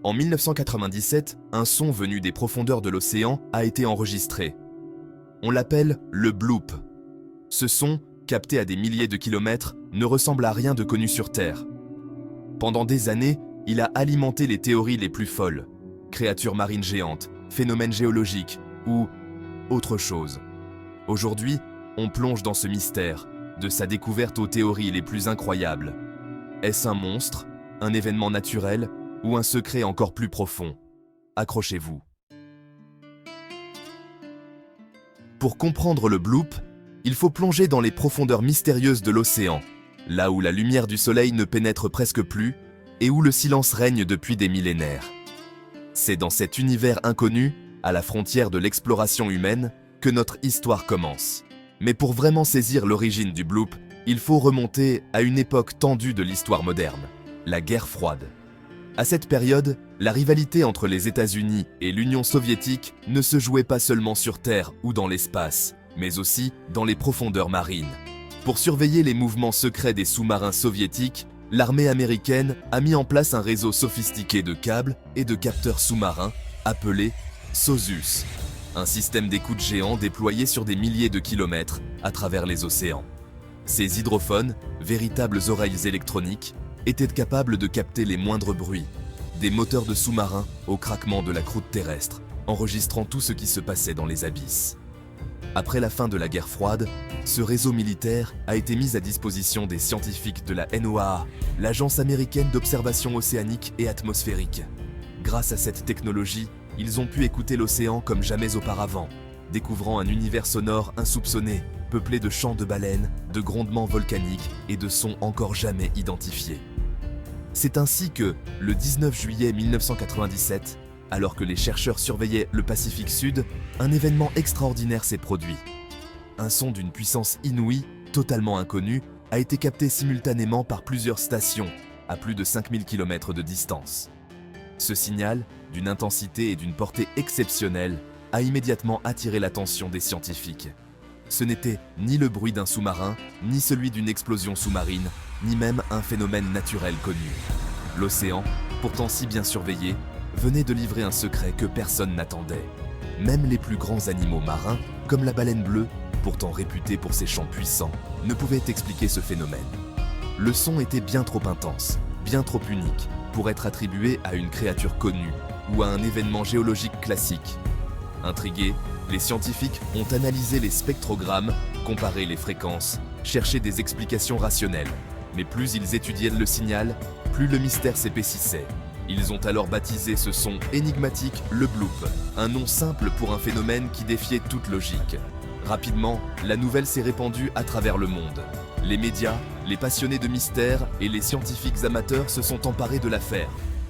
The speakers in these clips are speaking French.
En 1997, un son venu des profondeurs de l'océan a été enregistré. On l'appelle le bloop. Ce son, capté à des milliers de kilomètres, ne ressemble à rien de connu sur Terre. Pendant des années, il a alimenté les théories les plus folles. Créatures marines géantes, phénomènes géologiques ou autre chose. Aujourd'hui, on plonge dans ce mystère, de sa découverte aux théories les plus incroyables. Est-ce un monstre, un événement naturel ou un secret encore plus profond? Accrochez-vous. Pour comprendre le bloop, il faut plonger dans les profondeurs mystérieuses de l'océan, là où la lumière du soleil ne pénètre presque plus et où le silence règne depuis des millénaires. C'est dans cet univers inconnu, à la frontière de l'exploration humaine, que notre histoire commence. Mais pour vraiment saisir l'origine du bloop, il faut remonter à une époque tendue de l'histoire moderne, la guerre froide. À cette période, la rivalité entre les États-Unis et l'Union soviétique ne se jouait pas seulement sur Terre ou dans l'espace, mais aussi dans les profondeurs marines. Pour surveiller les mouvements secrets des sous-marins soviétiques, l'armée américaine a mis en place un réseau sophistiqué de câbles et de capteurs sous-marins appelé Soyuz, un système d'écoute géant déployé sur des milliers de kilomètres à travers les océans. Ces hydrophones, véritables oreilles électroniques, étaient capables de capter les moindres bruits, des moteurs de sous-marins au craquement de la croûte terrestre, enregistrant tout ce qui se passait dans les abysses. Après la fin de la guerre froide, ce réseau militaire a été mis à disposition des scientifiques de la NOAA, l'Agence américaine d'observation océanique et atmosphérique. Grâce à cette technologie, ils ont pu écouter l'océan comme jamais auparavant, découvrant un univers sonore insoupçonné, peuplé de chants de baleines, de grondements volcaniques et de sons encore jamais identifiés. C'est ainsi que, le 19 juillet 1997, alors que les chercheurs surveillaient le Pacifique Sud, un événement extraordinaire s'est produit. Un son d'une puissance inouïe, totalement inconnu, a été capté simultanément par plusieurs stations, à plus de 5000 km de distance. Ce signal, d'une intensité et d'une portée exceptionnelles, a immédiatement attiré l'attention des scientifiques. Ce n'était ni le bruit d'un sous-marin, ni celui d'une explosion sous-marine, ni même un phénomène naturel connu. L'océan, pourtant si bien surveillé, venait de livrer un secret que personne n'attendait. Même les plus grands animaux marins, comme la baleine bleue, pourtant réputée pour ses chants puissants, ne pouvaient expliquer ce phénomène. Le son était bien trop intense, bien trop unique, pour être attribué à une créature connue ou à un événement géologique classique. Intrigués, les scientifiques ont analysé les spectrogrammes, comparé les fréquences, cherché des explications rationnelles. Mais plus ils étudiaient le signal, plus le mystère s'épaississait. Ils ont alors baptisé ce son énigmatique le bloop, un nom simple pour un phénomène qui défiait toute logique. Rapidement, la nouvelle s'est répandue à travers le monde. Les médias, les passionnés de mystère et les scientifiques amateurs se sont emparés de l'affaire.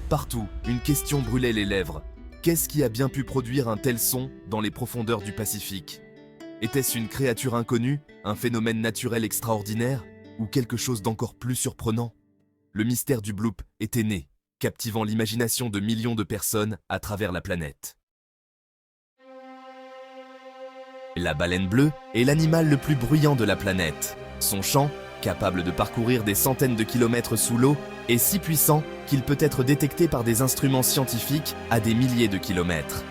Partout, une question brûlait les lèvres. Qu'est-ce qui a bien pu produire un tel son dans les profondeurs du Pacifique? Était-ce une créature inconnue, un phénomène naturel extraordinaire, ou quelque chose d'encore plus surprenant? Le mystère du bloop était né, captivant l'imagination de millions de personnes à travers la planète. La baleine bleue est l'animal le plus bruyant de la planète. Son chant, capable de parcourir des centaines de kilomètres sous l'eau, est si puissant qu'il peut être détecté par des instruments scientifiques à des milliers de kilomètres.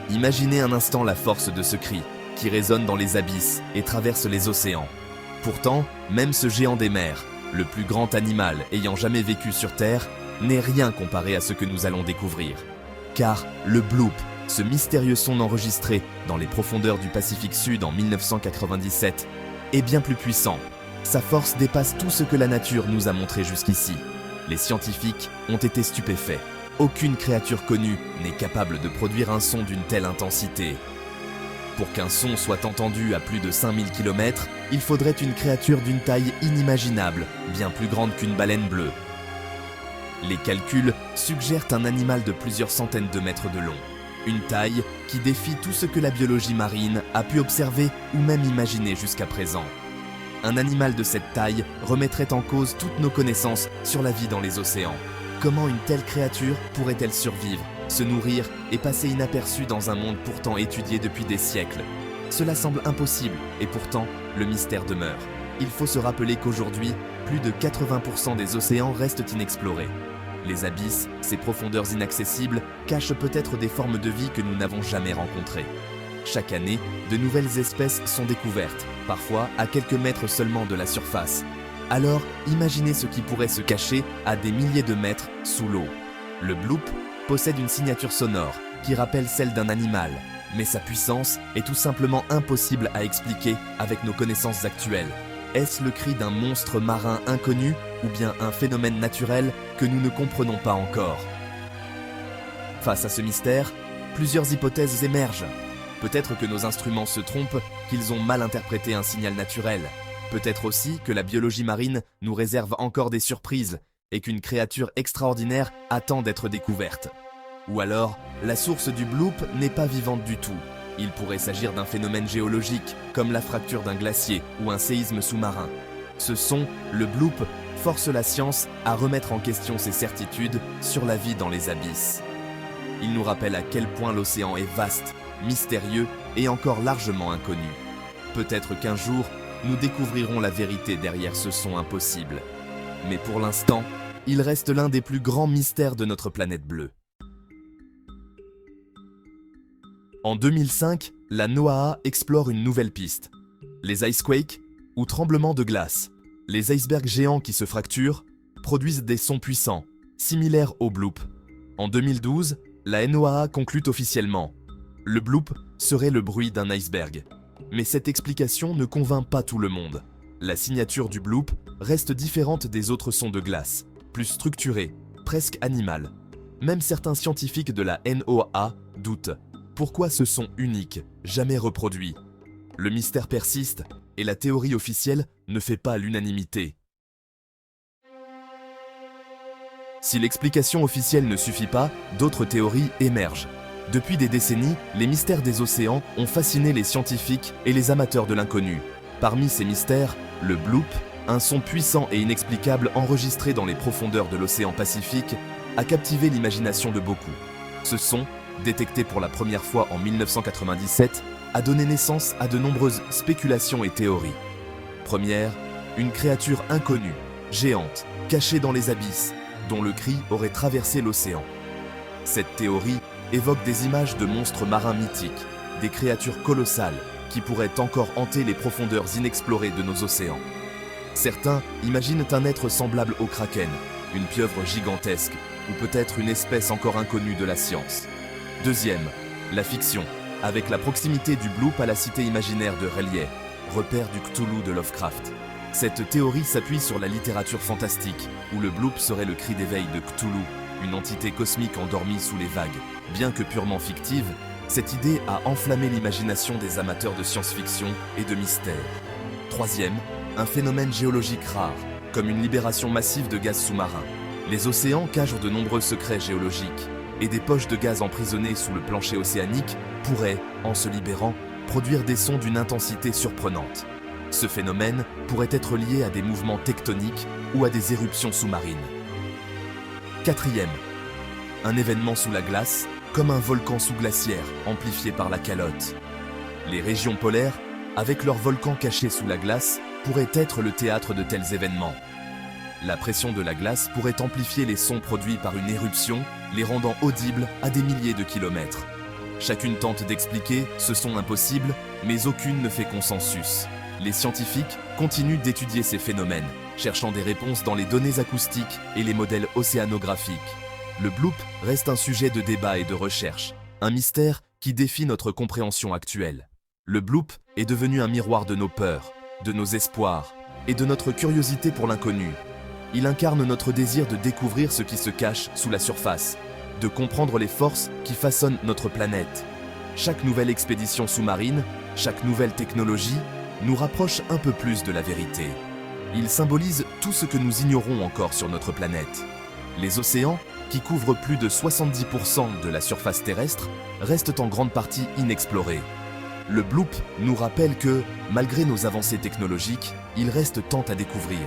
Imaginez un instant la force de ce cri, qui résonne dans les abysses et traverse les océans. Pourtant, même ce géant des mers, le plus grand animal ayant jamais vécu sur Terre, n'est rien comparé à ce que nous allons découvrir. Car le bloop, ce mystérieux son enregistré dans les profondeurs du Pacifique Sud en 1997, est bien plus puissant. Sa force dépasse tout ce que la nature nous a montré jusqu'ici. Les scientifiques ont été stupéfaits. Aucune créature connue n'est capable de produire un son d'une telle intensité. Pour qu'un son soit entendu à plus de 5000 km, il faudrait une créature d'une taille inimaginable, bien plus grande qu'une baleine bleue. Les calculs suggèrent un animal de plusieurs centaines de mètres de long. Une taille qui défie tout ce que la biologie marine a pu observer ou même imaginer jusqu'à présent. Un animal de cette taille remettrait en cause toutes nos connaissances sur la vie dans les océans. Comment une telle créature pourrait-elle survivre, se nourrir et passer inaperçue dans un monde pourtant étudié depuis des siècles? Cela semble impossible et pourtant, le mystère demeure. Il faut se rappeler qu'aujourd'hui, plus de 80% des océans restent inexplorés. Les abysses, ces profondeurs inaccessibles, cachent peut-être des formes de vie que nous n'avons jamais rencontrées. Chaque année, de nouvelles espèces sont découvertes, parfois à quelques mètres seulement de la surface. Alors, imaginez ce qui pourrait se cacher à des milliers de mètres sous l'eau. Le bloop possède une signature sonore qui rappelle celle d'un animal, mais sa puissance est tout simplement impossible à expliquer avec nos connaissances actuelles. Est-ce le cri d'un monstre marin inconnu ou bien un phénomène naturel que nous ne comprenons pas encore? Face à ce mystère, plusieurs hypothèses émergent. Peut-être que nos instruments se trompent, qu'ils ont mal interprété un signal naturel. Peut-être aussi que la biologie marine nous réserve encore des surprises et qu'une créature extraordinaire attend d'être découverte. Ou alors, la source du bloop n'est pas vivante du tout. Il pourrait s'agir d'un phénomène géologique, comme la fracture d'un glacier ou un séisme sous-marin. Ce son, le bloop, force la science à remettre en question ses certitudes sur la vie dans les abysses. Il nous rappelle à quel point l'océan est vaste, mystérieux et encore largement inconnu. Peut-être qu'un jour, nous découvrirons la vérité derrière ce son impossible. Mais pour l'instant, il reste l'un des plus grands mystères de notre planète bleue. En 2005, la NOAA explore une nouvelle piste. Les icequakes, ou tremblements de glace, les icebergs géants qui se fracturent, produisent des sons puissants, similaires au bloop. En 2012, la NOAA conclut officiellement. Le bloop serait le bruit d'un iceberg. Mais cette explication ne convainc pas tout le monde. La signature du bloop reste différente des autres sons de glace, plus structurée, presque animale. Même certains scientifiques de la NOAA doutent. Pourquoi ce son unique, jamais reproduit? Le mystère persiste et la théorie officielle ne fait pas l'unanimité. Si l'explication officielle ne suffit pas, d'autres théories émergent. Depuis des décennies, les mystères des océans ont fasciné les scientifiques et les amateurs de l'inconnu. Parmi ces mystères, le bloop, un son puissant et inexplicable enregistré dans les profondeurs de l'océan Pacifique, a captivé l'imagination de beaucoup. Ce son, détecté pour la première fois en 1997, a donné naissance à de nombreuses spéculations et théories. Première, une créature inconnue, géante, cachée dans les abysses, dont le cri aurait traversé l'océan. Cette théorie évoque des images de monstres marins mythiques, des créatures colossales qui pourraient encore hanter les profondeurs inexplorées de nos océans. Certains imaginent un être semblable au kraken, une pieuvre gigantesque, ou peut-être une espèce encore inconnue de la science. Deuxième, la fiction, avec la proximité du bloop à la cité imaginaire de R'lyeh, repère du Cthulhu de Lovecraft. Cette théorie s'appuie sur la littérature fantastique, où le bloop serait le cri d'éveil de Cthulhu, une entité cosmique endormie sous les vagues. Bien que purement fictive, cette idée a enflammé l'imagination des amateurs de science-fiction et de mystère. Troisième, un phénomène géologique rare, comme une libération massive de gaz sous-marin. Les océans cachent de nombreux secrets géologiques, et des poches de gaz emprisonnées sous le plancher océanique pourraient, en se libérant, produire des sons d'une intensité surprenante. Ce phénomène pourrait être lié à des mouvements tectoniques ou à des éruptions sous-marines. Quatrième, un événement sous la glace, comme un volcan sous-glaciaire amplifié par la calotte. Les régions polaires, avec leurs volcans cachés sous la glace, pourraient être le théâtre de tels événements. La pression de la glace pourrait amplifier les sons produits par une éruption, les rendant audibles à des milliers de kilomètres. Chacune tente d'expliquer ce son impossible, mais aucune ne fait consensus. Les scientifiques continuent d'étudier ces phénomènes, cherchant des réponses dans les données acoustiques et les modèles océanographiques. Le bloop reste un sujet de débat et de recherche, un mystère qui défie notre compréhension actuelle. Le bloop est devenu un miroir de nos peurs, de nos espoirs et de notre curiosité pour l'inconnu. Il incarne notre désir de découvrir ce qui se cache sous la surface, de comprendre les forces qui façonnent notre planète. Chaque nouvelle expédition sous-marine, chaque nouvelle technologie, nous rapproche un peu plus de la vérité. Il symbolise tout ce que nous ignorons encore sur notre planète. Les océans, qui couvrent plus de 70% de la surface terrestre, restent en grande partie inexplorés. Le bloop nous rappelle que, malgré nos avancées technologiques, il reste tant à découvrir.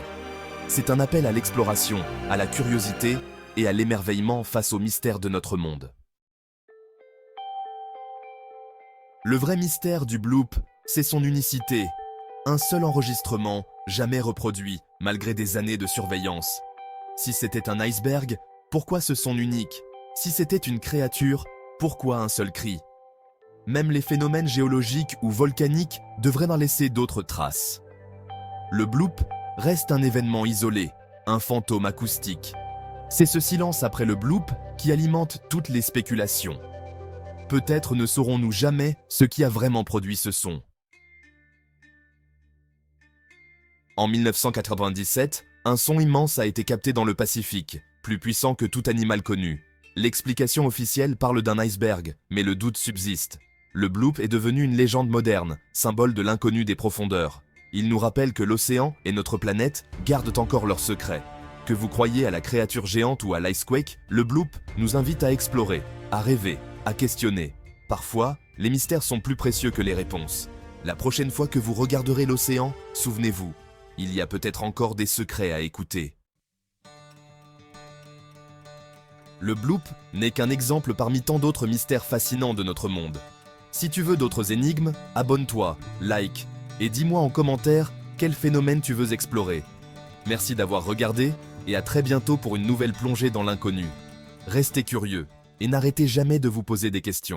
C'est un appel à l'exploration, à la curiosité et à l'émerveillement face aux mystères de notre monde. Le vrai mystère du bloop, c'est son unicité. Un seul enregistrement, jamais reproduit, malgré des années de surveillance. Si c'était un iceberg, Pourquoi ce son unique? Si c'était une créature, pourquoi un seul cri? Même les phénomènes géologiques ou volcaniques devraient en laisser d'autres traces. Le bloop reste un événement isolé, un fantôme acoustique. C'est ce silence après le bloop qui alimente toutes les spéculations. Peut-être ne saurons-nous jamais ce qui a vraiment produit ce son. En 1997, un son immense a été capté dans le Pacifique, plus puissant que tout animal connu. L'explication officielle parle d'un iceberg, mais le doute subsiste. Le bloop est devenu une légende moderne, symbole de l'inconnu des profondeurs. Il nous rappelle que l'océan et notre planète gardent encore leurs secrets. Que vous croyiez à la créature géante ou à l'icequake, le bloop nous invite à explorer, à rêver, à questionner. Parfois, les mystères sont plus précieux que les réponses. La prochaine fois que vous regarderez l'océan, souvenez-vous, il y a peut-être encore des secrets à écouter. Le bloop n'est qu'un exemple parmi tant d'autres mystères fascinants de notre monde. Si tu veux d'autres énigmes, abonne-toi, like, et dis-moi en commentaire quel phénomène tu veux explorer. Merci d'avoir regardé, et à très bientôt pour une nouvelle plongée dans l'inconnu. Restez curieux, et n'arrêtez jamais de vous poser des questions.